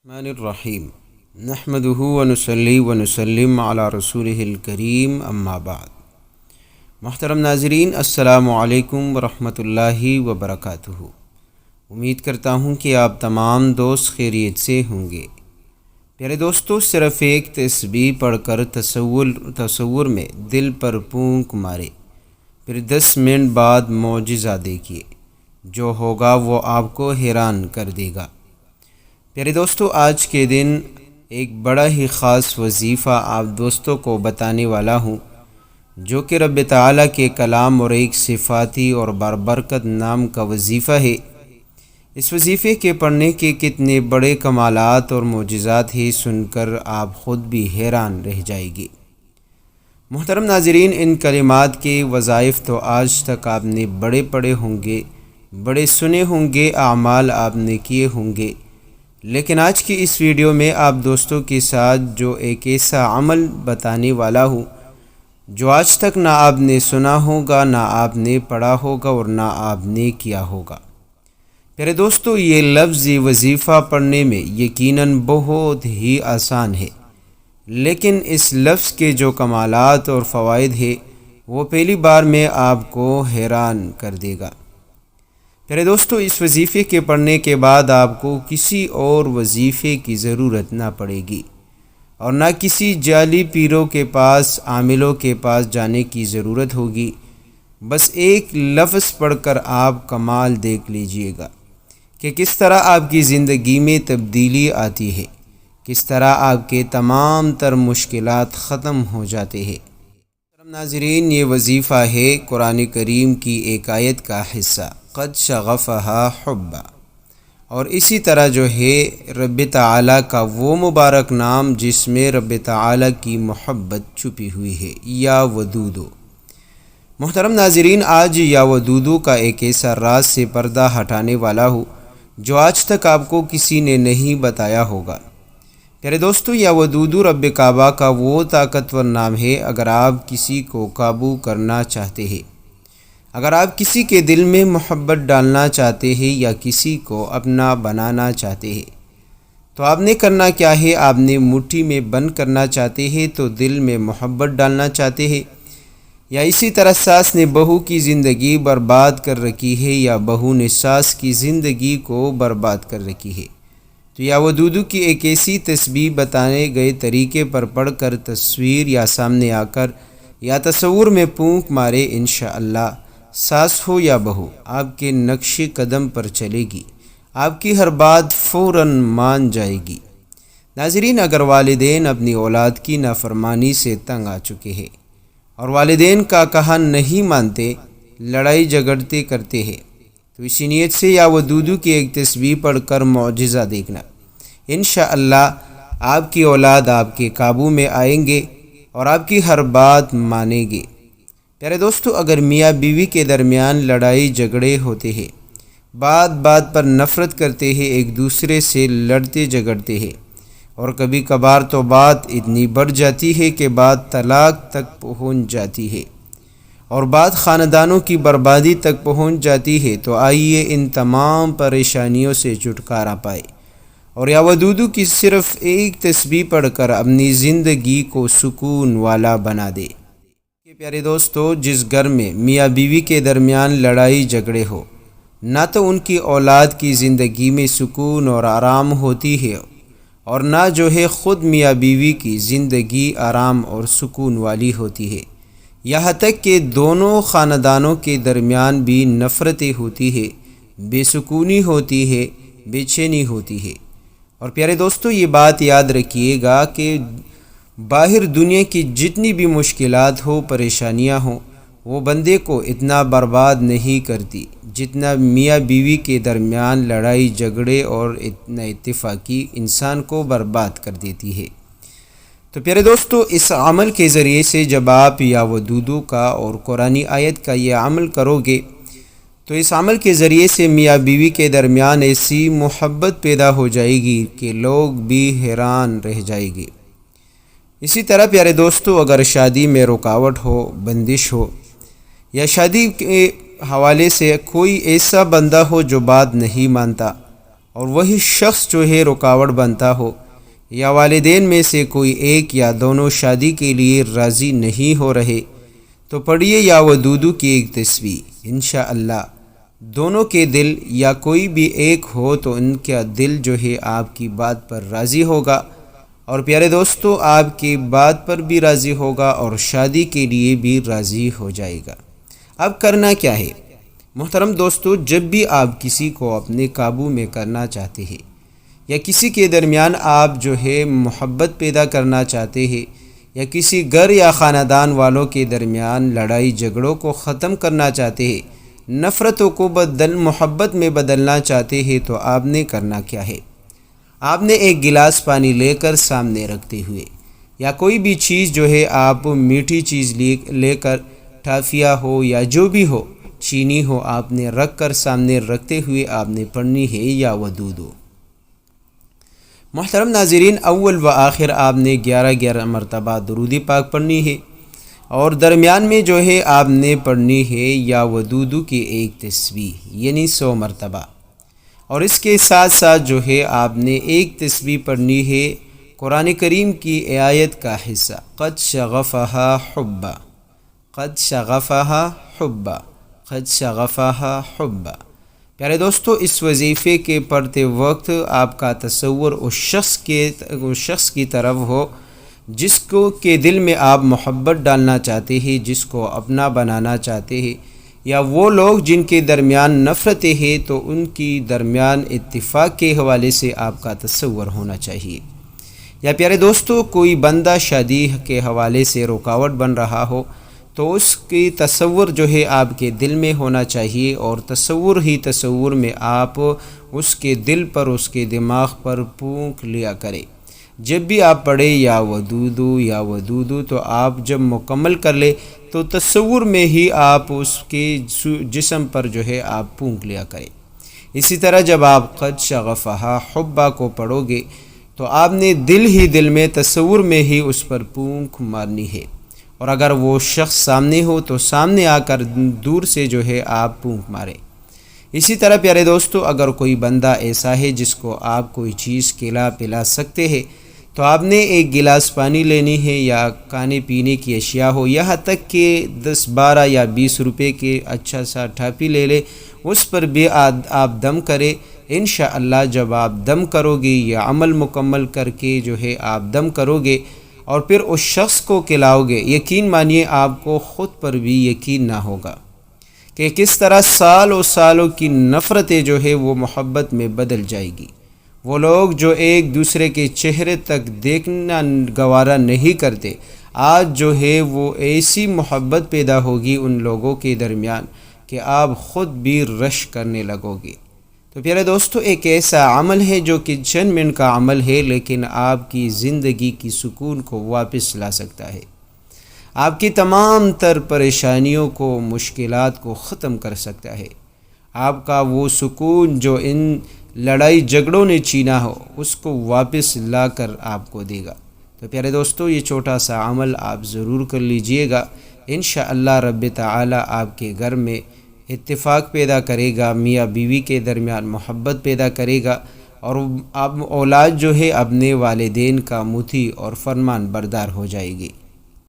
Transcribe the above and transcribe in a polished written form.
الرحمن الرحیم نحمدہ ونصلی ونسلم علی رسولہ الکریم اما بعد۔ محترم ناظرین، السلام علیکم ورحمۃ اللہ وبرکاتہ۔ امید کرتا ہوں کہ آپ تمام دوست خیریت سے ہوں گے۔ پیارے دوستو، صرف ایک تسبیح پڑھ کر تصور میں دل پر پونک مارے، پھر 10 منٹ بعد معجزہ دیکھیے، جو ہوگا وہ آپ کو حیران کر دے گا۔ پیارے دوستو، آج کے دن ایک بڑا ہی خاص وظیفہ آپ دوستوں کو بتانے والا ہوں، جو کہ رب تعالیٰ کے کلام اور ایک صفاتی اور بابرکت نام کا وظیفہ ہے۔ اس وظیفے کے پڑھنے کے کتنے بڑے کمالات اور معجزات ہیں، سن کر آپ خود بھی حیران رہ جائیں گے۔ محترم ناظرین، ان کلمات کے وظائف تو آج تک آپ نے بڑے پڑھے ہوں گے، بڑے سنے ہوں گے، اعمال آپ نے کیے ہوں گے، لیکن آج کی اس ویڈیو میں آپ دوستوں کے ساتھ جو ایک ایسا عمل بتانے والا ہوں جو آج تک نہ آپ نے سنا ہوگا، نہ آپ نے پڑھا ہوگا اور نہ آپ نے کیا ہوگا۔ پیارے دوستو، یہ لفظ وظیفہ پڑھنے میں یقیناً بہت ہی آسان ہے، لیکن اس لفظ کے جو کمالات اور فوائد ہیں وہ پہلی بار میں آپ کو حیران کر دے گا۔ پیارے دوستو، اس وظیفے کے پڑھنے کے بعد آپ کو کسی اور وظیفے کی ضرورت نہ پڑے گی، اور نہ کسی جعلی پیروں کے پاس، عاملوں کے پاس جانے کی ضرورت ہوگی۔ بس ایک لفظ پڑھ کر آپ کمال دیکھ لیجئے گا کہ کس طرح آپ کی زندگی میں تبدیلی آتی ہے، کس طرح آپ کے تمام تر مشکلات ختم ہو جاتے ہیں۔ ناظرین، یہ وظیفہ ہے قرآن کریم کی ایک آیت کا حصہ، قد شغفہا حبا، اور اسی طرح جو ہے رب تعالیٰ کا وہ مبارک نام جس میں رب تعالیٰ کی محبت چھپی ہوئی ہے، یا ودودو۔ محترم ناظرین، آج یا ودودو کا ایک ایسا راز سے پردہ ہٹانے والا ہوں جو آج تک آپ کو کسی نے نہیں بتایا ہوگا۔ پیارے دوستو، یا ودودو رب کعبہ کا وہ طاقتور نام ہے۔ اگر آپ کسی کو قابو کرنا چاہتے ہیں، اگر آپ کسی کے دل میں محبت ڈالنا چاہتے ہیں یا کسی کو اپنا بنانا چاہتے ہیں، تو آپ نے کرنا کیا ہے؟ آپ نے مٹھی میں بند کرنا چاہتے ہیں تو دل میں محبت ڈالنا چاہتے ہیں، یا اسی طرح ساس نے بہو کی زندگی برباد کر رکھی ہے یا بہو نے ساس کی زندگی کو برباد کر رکھی ہے، تو یا ودودو کی ایک ایسی تسبیح بتانے گئے طریقے پر پڑھ کر تصویر یا سامنے آ کر یا تصور میں پونک مارے، انشاءاللہ ساس ہو یا بہو آپ کے نقش قدم پر چلے گی، آپ کی ہر بات فوراً مان جائے گی۔ ناظرین، اگر والدین اپنی اولاد کی نافرمانی سے تنگ آ چکے ہیں اور والدین کا کہا نہیں مانتے، لڑائی جھگڑتے کرتے ہیں، تو اسی نیت سے یا ودودو کی ایک تسبیح پڑھ کر معجزہ دیکھنا۔ انشاءاللہ آپ کی اولاد آپ کے قابو میں آئیں گے اور آپ کی ہر بات مانیں گے۔ پیارے دوستو، اگر میاں بیوی کے درمیان لڑائی جھگڑے ہوتے ہیں، بات بات پر نفرت کرتے ہیں، ایک دوسرے سے لڑتے جھگڑتے ہیں، اور کبھی کبھار تو بات اتنی بڑھ جاتی ہے کہ بات طلاق تک پہنچ جاتی ہے اور بات خاندانوں کی بربادی تک پہنچ جاتی ہے، تو آئیے ان تمام پریشانیوں سے چھٹکارا پائے اور یا ودودو کی صرف ایک تسبیح پڑھ کر اپنی زندگی کو سکون والا بنا دے۔ پیارے دوستو، جس گھر میں میاں بیوی کے درمیان لڑائی جھگڑے ہو، نہ تو ان کی اولاد کی زندگی میں سکون اور آرام ہوتی ہے، اور نہ جو ہے خود میاں بیوی کی زندگی آرام اور سکون والی ہوتی ہے، یہاں تک کہ دونوں خاندانوں کے درمیان بھی نفرتیں ہوتی ہے، بے سکونی ہوتی ہے، بے چینی ہوتی ہے۔ اور پیارے دوستو، یہ بات یاد رکھیے گا کہ باہر دنیا کی جتنی بھی مشکلات ہو، پریشانیاں ہوں، وہ بندے کو اتنا برباد نہیں کرتی جتنا میاں بیوی کے درمیان لڑائی جھگڑے اور اتنا اتفاقی انسان کو برباد کر دیتی ہے۔ تو پیارے دوستو، اس عمل کے ذریعے سے جب آپ یا ودودو کا اور قرآن آیت کا یہ عمل کرو گے، تو اس عمل کے ذریعے سے میاں بیوی کے درمیان ایسی محبت پیدا ہو جائے گی کہ لوگ بھی حیران رہ جائیں گے۔ اسی طرح پیارے دوستو، اگر شادی میں رکاوٹ ہو، بندش ہو، یا شادی کے حوالے سے کوئی ایسا بندہ ہو جو بات نہیں مانتا، اور وہی شخص جو ہے رکاوٹ بنتا ہو، یا والدین میں سے کوئی ایک یا دونوں شادی کے لیے راضی نہیں ہو رہے، تو پڑھیے یا ودودو کی ایک تصویر۔ انشاءاللہ دونوں کے دل یا کوئی بھی ایک ہو تو ان کا دل جو ہے آپ کی بات پر راضی ہوگا، اور پیارے دوستو آپ کی بات پر بھی راضی ہوگا اور شادی کے لیے بھی راضی ہو جائے گا۔ اب کرنا کیا ہے؟ محترم دوستو، جب بھی آپ کسی کو اپنے قابو میں کرنا چاہتے ہیں یا کسی کے درمیان آپ جو ہے محبت پیدا کرنا چاہتے ہیں، یا کسی گھر یا خاندان والوں کے درمیان لڑائی جھگڑوں کو ختم کرنا چاہتے ہیں، نفرتوں کو محبت میں بدلنا چاہتے ہیں، تو آپ نے کرنا کیا ہے؟ آپ نے ایک گلاس پانی لے کر سامنے رکھتے ہوئے، یا کوئی بھی چیز جو ہے آپ میٹھی چیز لے کر، ٹافیا ہو یا جو بھی ہو، چینی ہو، آپ نے رکھ کر سامنے رکھتے ہوئے آپ نے پڑھنی ہے یا ودودو۔ محترم ناظرین، اول و آخر آپ نے 11 مرتبہ درود پاک پڑھنی ہے، اور درمیان میں جو ہے آپ نے پڑھنی ہے یا ودودو کی ایک تسبیح، یعنی 100 مرتبہ، اور اس کے ساتھ ساتھ جو ہے آپ نے ایک تسبیح پڑھنی ہے قرآن کریم کی آیت کا حصہ، قد شغفہا حبا، قد شغفہا حبا، قد شغفہا حبا۔ پیارے دوستو، اس وظیفے کے پڑھتے وقت آپ کا تصور اس شخص کی طرف ہو جس کو کے دل میں آپ محبت ڈالنا چاہتے ہیں، جس کو اپنا بنانا چاہتے ہیں، یا وہ لوگ جن کے درمیان نفرتیں ہیں تو ان کی درمیان اتفاق کے حوالے سے آپ کا تصور ہونا چاہیے۔ یا پیارے دوستو، کوئی بندہ شادی کے حوالے سے رکاوٹ بن رہا ہو تو اس کی تصور جو ہے آپ کے دل میں ہونا چاہیے، اور تصور میں آپ اس کے دل پر، اس کے دماغ پر پھونک لیا کرے۔ جب بھی آپ پڑھے یا ودودو تو آپ جب مکمل کر لے تو تصور میں ہی آپ اس کے جسم پر جو ہے آپ پھونک لیا کرے۔ اسی طرح جب آپ قد شغفہا حبا کو پڑھو گے تو آپ نے دل میں تصور میں ہی اس پر پھونک مارنی ہے، اور اگر وہ شخص سامنے ہو تو سامنے آ کر دور سے جو ہے آپ پھونک مارے۔ اسی طرح پیارے دوستو، اگر کوئی بندہ ایسا ہے جس کو آپ کوئی چیز پلا سکتے ہیں تو آپ نے ایک گلاس پانی لینی ہے، یا کھانے پینے کی اشیاء ہو، یہاں تک کہ 10 12 یا 20 روپے کے اچھا سا ٹھاپی لے لے، اس پر بھی آپ دم کرے۔ انشاءاللہ جب آپ دم کرو گے یا عمل مکمل کر کے جو ہے آپ دم کرو گے اور پھر اس شخص کو کھلاؤ گے، یقین مانیے آپ کو خود پر بھی یقین نہ ہوگا کہ کس طرح سالوں کی نفرتیں جو ہے وہ محبت میں بدل جائے گی۔ وہ لوگ جو ایک دوسرے کے چہرے تک دیکھنا گوارا نہیں کرتے، آج جو ہے وہ ایسی محبت پیدا ہوگی ان لوگوں کے درمیان کہ آپ خود بھی رشک کرنے لگو گے۔ تو پیارے دوستو، ایک ایسا عمل ہے جو کہ چند منٹ کا عمل ہے، لیکن آپ کی زندگی کی سکون کو واپس لا سکتا ہے، آپ کی تمام تر پریشانیوں کو، مشکلات کو ختم کر سکتا ہے۔ آپ کا وہ سکون جو ان لڑائی جھگڑوں نے چھینا ہو اس کو واپس لا کر آپ کو دے گا۔ تو پیارے دوستو، یہ چھوٹا سا عمل آپ ضرور کر لیجئے گا، انشاءاللہ رب تعالی آپ کے گھر میں اتفاق پیدا کرے گا، میاں بیوی کے درمیان محبت پیدا کرے گا، اور اب اولاد جو ہے اپنے والدین کا مطیع اور فرمان بردار ہو جائے گی۔